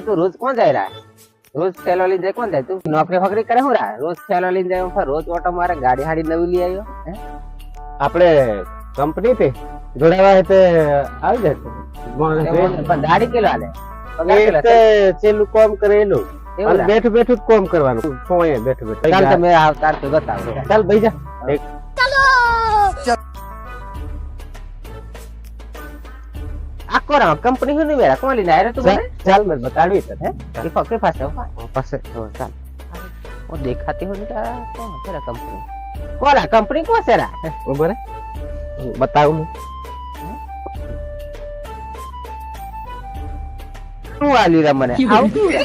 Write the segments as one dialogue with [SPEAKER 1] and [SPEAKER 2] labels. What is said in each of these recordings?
[SPEAKER 1] તું રોજ કોણ જાય રા રોજ થેલો લઈને જાય કોણ જાય તું નોકરી ફકરી કરે હું રા રોજ થેલો લઈને જાય રોજ ઓટો મારે ગાડી હાડી નવી લઈ આવ્યો
[SPEAKER 2] આપણે કંપની થી જોડાવા તે આવી જાય
[SPEAKER 1] પણ ગાડી કેલો હાલે
[SPEAKER 2] છેલ્લું કામ કરેલું બેઠું બેઠું જ કામ કરવાનું સોએ બેઠું બેઠું
[SPEAKER 1] ચાલ તમે આવતાર તો બતાવો
[SPEAKER 2] ચાલ ભાઈ જા
[SPEAKER 1] આખો રા કંપની હું મેરા કોણ લઈને આવ્યો તું
[SPEAKER 2] ચાલ મેં બતાડવી તો હે
[SPEAKER 1] ये पक्के पास है
[SPEAKER 2] પાસે
[SPEAKER 1] चल वो दिखाती हो क्या कौन तेरा कंपनी कौन है कंपनी कौन से रहा
[SPEAKER 2] બરાબર બતાવું
[SPEAKER 1] तू वाली रे मने आउ तू रे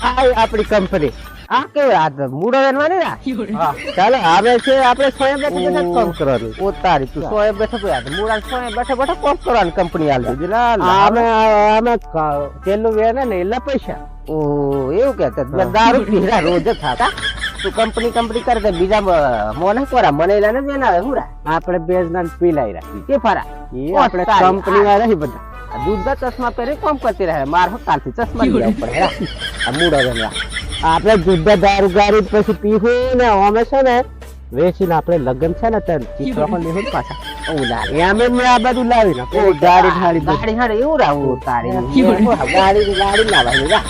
[SPEAKER 1] આ આપણી કંપની આ કેવું આ મૂડો વેનવાની રા
[SPEAKER 2] હા ચાલો આવે છે આપણે સ્વયં બેઠા બેઠા કામ કરવાનું
[SPEAKER 1] ઓ તારી તું સોય બેઠો કોઈ આ મૂડા સોય બેઠા બેઠા કામ કરવાની કંપની આલ દીધી લા
[SPEAKER 2] આમે છેલ્લું વેને ને એટલે પૈસા
[SPEAKER 1] ઓ એવું કહેતા મેં દારૂ પીરા રોજ જ ખાતા તું કંપની કરે બીજા મોને કોરા મને લાને બેનાવે હુરા
[SPEAKER 2] આપણે બેજના પીલાઈ રાખી
[SPEAKER 1] કે ફરા
[SPEAKER 2] એ આપણે કંપની માં રહી બધા
[SPEAKER 1] दूध का चश्मा पहने कम करती रहे मार हो काल चश्मा लिया ऊपर है अब मूडा गंगा
[SPEAKER 2] આપણે દૂધ દારૂ ગારી પછી પીવું ને અમે છે ને વેચીને આપણે લગન છે ને તન ચીકરામાં લેવું પાછા
[SPEAKER 1] ઓલા
[SPEAKER 2] એમ એમ આ બધું લાવીને
[SPEAKER 1] ગાડી એવું રાવું તારે ગાડી લાવવાની